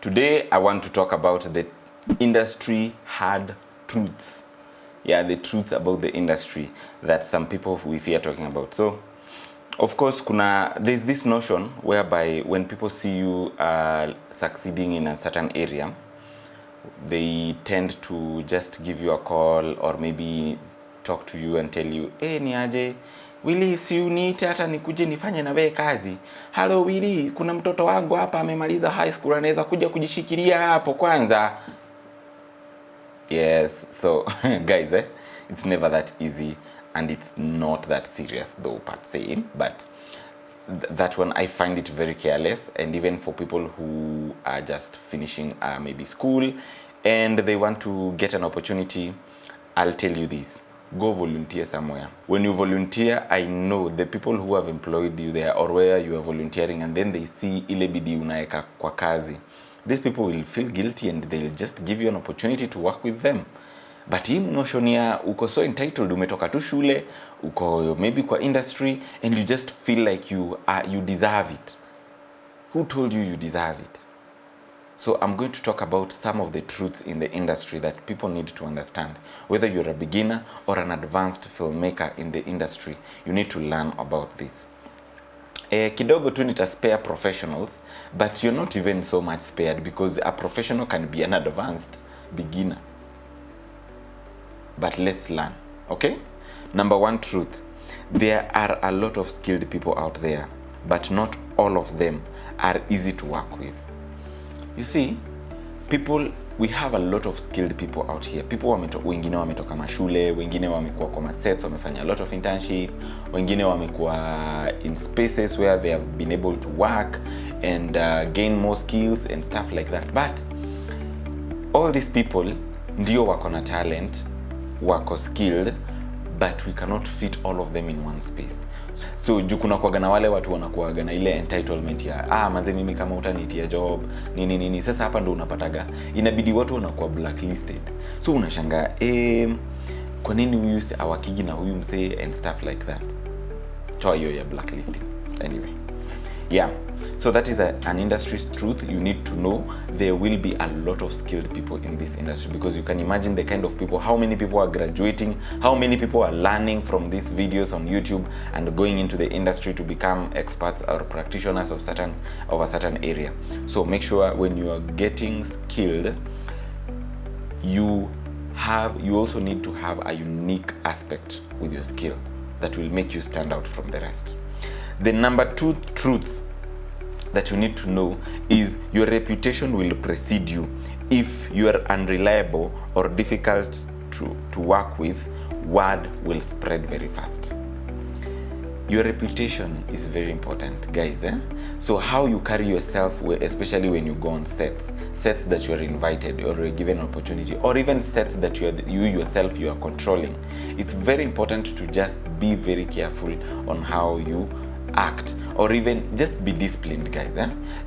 Today I want to talk about the industry hard truths. Yeah, the truths about the industry that some people we fear talking about. So, of course, there's this notion whereby when people see you succeeding in a certain area, they tend to just give you a call or maybe talk to you and tell you, hey, niaje, Willy, si uniite hata nikuje nifanye na wewe kazi. Hello Willy, kuna mtoto wangu hapa amemaliza high school, anaweza kuja kujishikilia hapo kwanza. Yes, so guys, it's never that easy and it's not that serious though per se, but that one I find it very careless. And even for people who are just finishing maybe school and they want to get an opportunity, I'll tell you this: go volunteer somewhere. When you volunteer, I know the people who have employed you there or where you are volunteering, and then they see ile bidii unaeka kwa kazi, these people will feel guilty and they'll just give you an opportunity to work with them. But hii notion ya uko so entitled, umetoka tu shule, uko maybe kwa industry, and you just feel like you deserve it. Who told you you deserve it? So I'm going to talk about some of the truths in the industry that people need to understand. Whether you're a beginner or an advanced filmmaker in the industry, you need to learn about this. Kidogo tu nita spare professionals, but you're not even so much spared because a professional can be an advanced beginner. But let's learn, okay? Number one truth: there are a lot of skilled people out there, but not all of them are easy to work with. You see, we have a lot of skilled people out here. People wengine wametoka mashule, wengine wamekuwa kwa sets, wamefanya a lot of internship, wengine wamekuwa in spaces where they have been able to work and gain more skills and stuff like that. But all these people ndio wako na talent, wako skilled, but we cannot fit all of them in one space. So juu kuna kuwaga na wale watu wanakuwaga na ile entitlement ya manze, mimi kama utanitia job nini. Sasa hapa ndo unapataga inabidi watu wanakuwa blacklisted. So unashangaa kwa nini huyu awakigi na huyu msee and stuff like that. Toa hiyo ya blacklisting. Anyway, yeah, so that is an industry truth. You need to know there will be a lot of skilled people in this industry, because you can imagine the kind of people, how many people are graduating, how many people are learning from these videos on YouTube and going into the industry to become experts or practitioners of a certain area. So make sure when you are getting skilled, you also need to have a unique aspect with your skill that will make you stand out from the rest. The number two truth that you need to know is your reputation will precede you. If you are unreliable or difficult to work with, word will spread very fast. Your reputation is very important, guys. So how you carry yourself, especially when you go on sets that you are invited or you're given an opportunity, or even sets that you yourself are controlling, it's very important to just be very careful on how you act, or even just be disciplined, guys.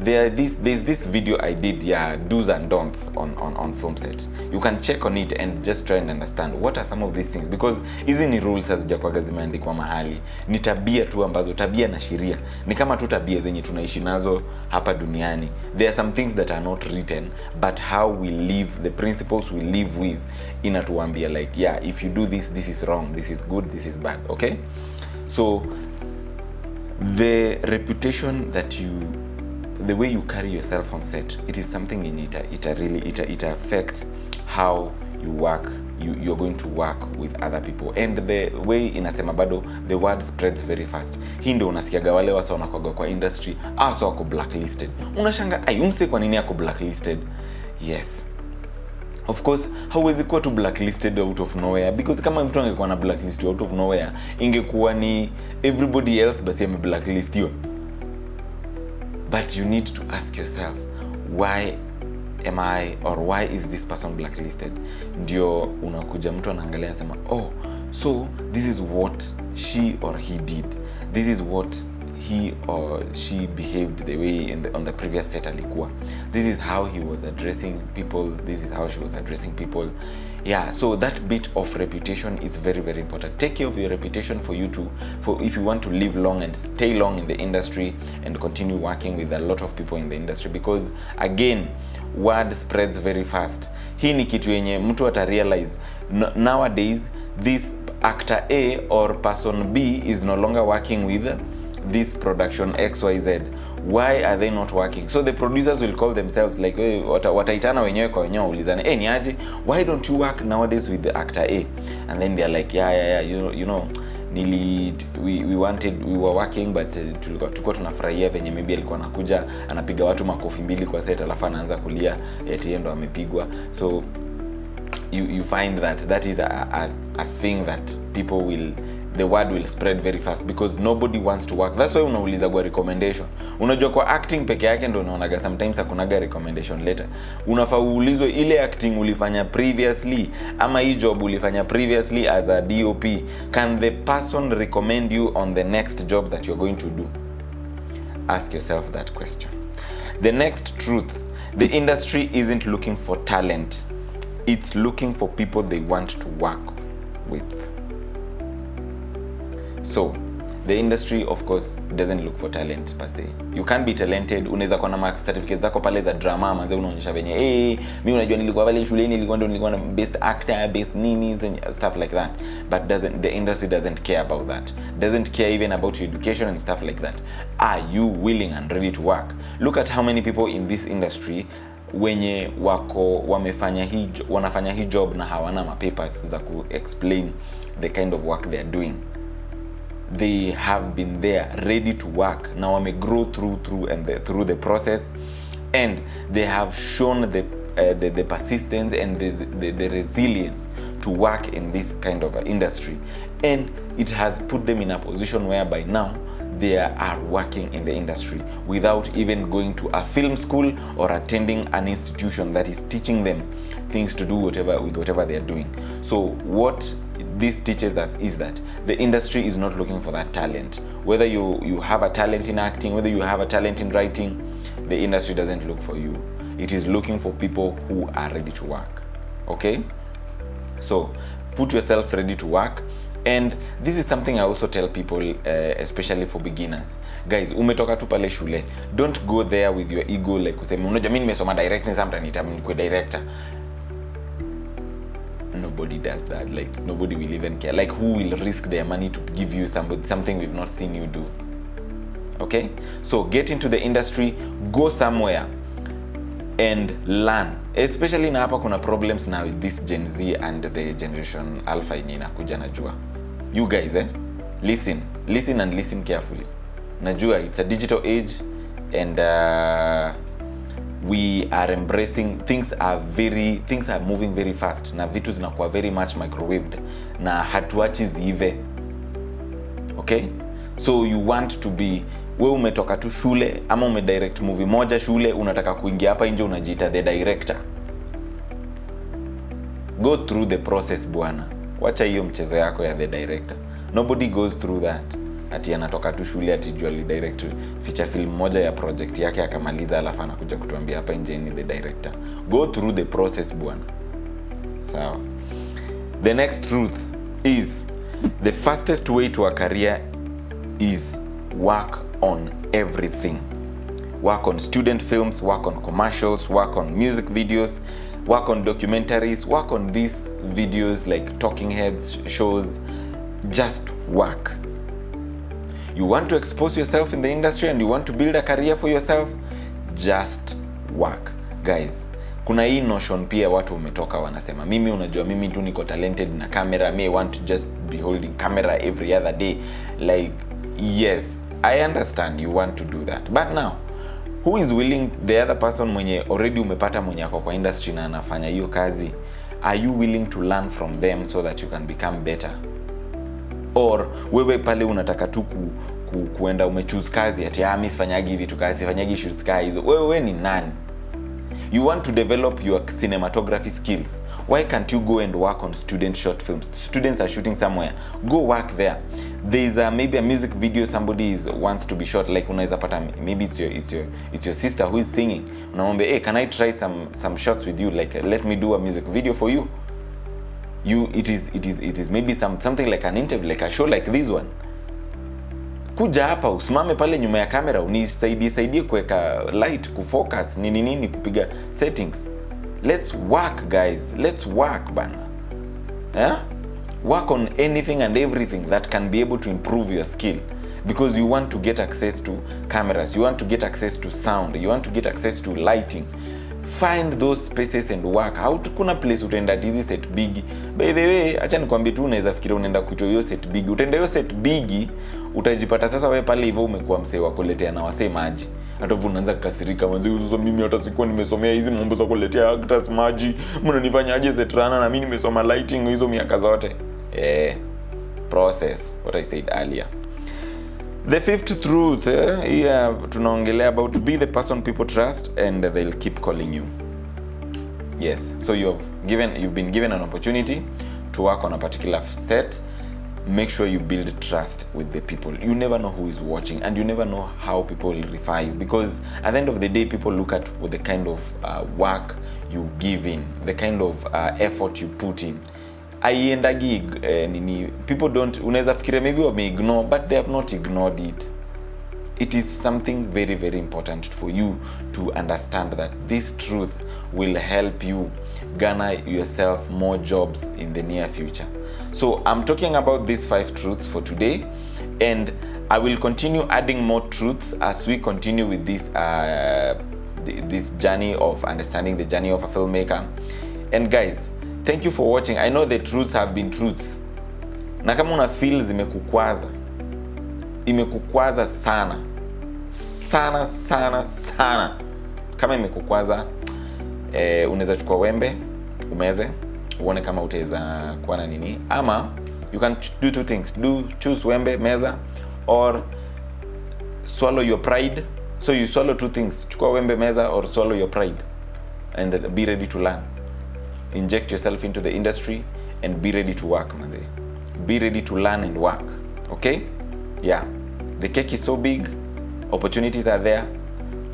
There's this video I did, do's and don'ts on film set. You can check on it and just try and understand what are some of these things, because hizi ni rules hazijakwaga zimeandikwa mahali, ni tabia tu ambazo, tabia na sheria ni kama tu tabia zenye tunaishi nazo hapa duniani. There are some things that are not written, but how we live, the principles we live with, inatuambia like, if you do this is wrong, this is good, this is bad. Okay, so the reputation the way you carry yourself on set, it is something in it affects how you work, you're going to work with other people. And the way inasema bado, the word spreads very fast. Hii ndio unasikiaga wale wasa wanakoga kwa industry wako blacklisted. Unashanga umse kwa nini ako blacklisted? Yes, of course, hauwezi kuwa tu blacklisted out of nowhere, because kama mtu angekuwa na blacklist out of nowhere, ingekuwa ni everybody else basi ame blacklist you. But you need to ask yourself, why am I, or why is this person blacklisted? Ndio unakuja mtu anaangalia anasema, so this is what she or he did, this is what he or she behaved the way on the previous set alikuwa, this is how he was addressing people, this is how she was addressing people. So that bit of reputation is very, very important. Take care of your reputation if you want to live long and stay long in the industry and continue working with a lot of people in the industry, because again, word spreads very fast. Hii ni kitu yenye mtu ata realize nowadays this actor A or person B is no longer working with this production XYZ. Why are they not working? So the producers will call themselves like wataitana wenyewe kwa wenyewe ulizane, ni aje, why don't you work nowadays with the actor A? And then they're like, yeah, you know we were working but tulikuwa tunafurahia venye maybe alikuwa anakuja anapiga watu makofi mbili kwa set alafu anaanza kulia eti ndo amepigwa. So you find that is a thing that the word will spread very fast because nobody wants to work. That's why unauliza kwa recommendation. Unajua kwa acting peke yake ndio unaonaga sometimes hakunaga recommendation letter. Unafaa uulizwe ile acting ulifanya previously ama hii job ulifanya previously as a DOP. Can the person recommend you on the next job that you're going to do? Ask yourself that question. The next truth, the industry isn't looking for talent. It's looking for people they want to work with. So, the industry of course doesn't look for talent per se. You can't be talented. Unaweza kuwa na certificates zako pale za drama manze unaonyesha venye mimi unajua nilikuwa pale shuleni nilikuwa na best actor, best ninis and stuff like that. But the industry doesn't care about that. Doesn't care even about your education and stuff like that. Are you willing and ready to work? Look at how many people in this industry wenye wanafanya hii job na hawana papers za ku explain the kind of work they are doing. They have been there ready to work. Now wame grow through the process, and they have shown the persistence and the resilience to work in this kind of industry, and it has put them in a position whereby now they are working in the industry without even going to a film school or attending an institution that is teaching them things to do with whatever they are doing. So what this teaches us is that the industry is not looking for that talent. Whether you have a talent in acting, whether you have a talent in writing, the industry doesn't look for you. It is looking for people who are ready to work. Okay? So put yourself ready to work. And this is something I also tell people, especially for beginners. Guys, umetoka tu pale shule. Don't go there with your ego like kusema unajua mimi nimesoma directing, sometimes nitakuwa director. Nobody does that. Like nobody will even care. Like who will risk their money to give you something we've not seen you do? Okay? So get into the industry, go somewhere and learn. Especially na hapa kuna problems now with this Gen Z and the generation Alpha yenye inakuja najua. You guys, listen and listen carefully. Najua it's a digital age and we are embracing things are moving very fast na vitu zinakuwa very much microwaved na hatuachi ziive. Okay? So you want to be, wewe umetoka tu shule ama umedirect movie moja shule, unataka kuingia hapa nje unajiita the director. Go through the process bwana. Wacha hiyo mchezo yako ya the director. Nobody goes through that. Ati anatoka tu shule ati dually direct feature film moja ya project yake akamaliza alafu anakuja kutuambia hapa nje ni the director. Go through the process bwana. Sawa. The next truth is the fastest way to a career is work on everything. Work on student films, work on commercials, work on music videos, work on documentaries, work on these videos like talking heads, shows. Just work. You want to expose yourself in the industry and you want to build a career for yourself, just work. Guys, kuna hii notion pia watu umetoka wanasema mimi unajua mimi tu niko talented na camera, me want to just be holding camera every other day. Like, yes, I understand you want to do that. But now, who is willing, the other person mwenye already umepata mwenye ako kwa industry na anafanya hiyo kazi, are you willing to learn from them so that you can become better? Or wewe pale unataka tu kuenda umechoose kazi ati mimi sifanyagi hivi tu kazi, sifanyagi shoots kazi hizo. Wewe ni nani? You want to develop your cinematography skills. Why can't you go and work on student short films? Students are shooting somewhere. Go work there. There is maybe a music video somebody wants to be shot. Like unaweza pata, maybe it's your sister who is singing. Unamwambia, hey, can I try some shots with you? Like let me do a music video for you. It is maybe something like an interview, like a show like this one. kuja hapa usimame pale nyuma ya kamera unisaidie kuweka light, kufocus, nini kupiga settings. Let's work guys, let's work bana. Work on anything and everything that can be able to improve your skill, because you want to get access to cameras, you want to get access to sound, you want to get access to lighting. Find those spaces and work. Kuna place utaenda hizi set big. By the way, acha nikwambie tu, unaweza fikiria unaenda kuitoa hiyo set big. Utaenda hiyo set big, utajipata sasa wewe pale hivyo umekuwa msee wa kuletea na wasee maji. Hata unaanza kukasirika, mwanzo uzo mimi hata sikuwa nimesomea hizi mambo za kuletea actors maji. Mnanifanya aje set runner na mimi nimesoma lighting hizo miaka zote. Process what I said earlier. The fifth truth, tunaongelea about be the person people trust and they'll keep calling you. Yes, so you've been given an opportunity to work on a particular set. Make sure you build trust with the people. You never know who is watching, and you never know how people will refer you, because at the end of the day, people look at the kind of work you give in, the kind of effort you put in. Aiendagi people don't, unaweza fikiria maybe wame-ignore, but they have not ignored it. It is something very, very important for you to understand that this truth will help you garner yourself more jobs in the near future. So I'm talking about these 5 truths for today, and I will continue adding more truths as we continue with this this journey of understanding the journey of a filmmaker. And guys, thank you for watching. I know the truths have been truths. Na kama una feel imekukwaza sana. Kama imekukwaza, unaweza chukua wembe, umeze, uone kama utaweza kuwa na nini. Ama you can do 2 things. Choose wembe, meza, or swallow your pride. So you swallow 2 things. Chukua wembe, meza, or swallow your pride. And be ready to learn. Inject yourself into the industry and be ready to work, manze. Be ready to learn and work. Okay? Yeah. The cake is so big. Opportunities are there.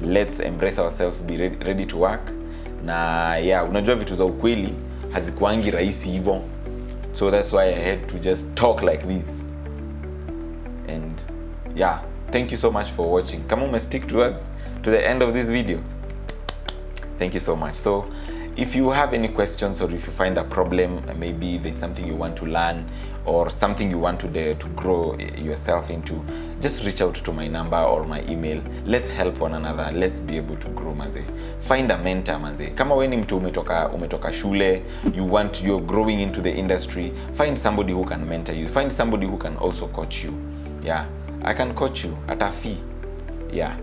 Let's embrace ourselves, be ready to work. Na yeah, unajua vitu za ukweli hazikuangi rahisi hivyo. So that's why I had to just talk like this. And yeah, thank you so much for watching. Kama umestick to the end of this video, thank you so much. So if you have any questions, or if you find a problem, maybe there's something you want to learn or something you want to grow yourself into, just reach out to my number or my email. Let's help one another. Let's be able to grow, manze. Find a mentor, manze. Kama wewe ni mtu umetoka shule, you're growing into the industry, find somebody who can mentor you. Find somebody who can also coach you. Yeah, I can coach you at a fee. Yeah,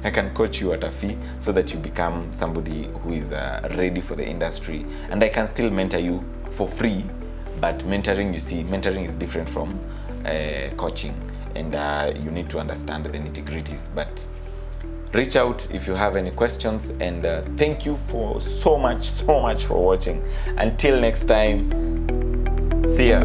I can coach you at a fee so that you become somebody who is ready for the industry, and I can still mentor you for free. But mentoring, you see, mentoring is different from coaching, and you need to understand the nitty-gritties. But reach out if you have any questions, and thank you for so much for watching. Until next time, see ya.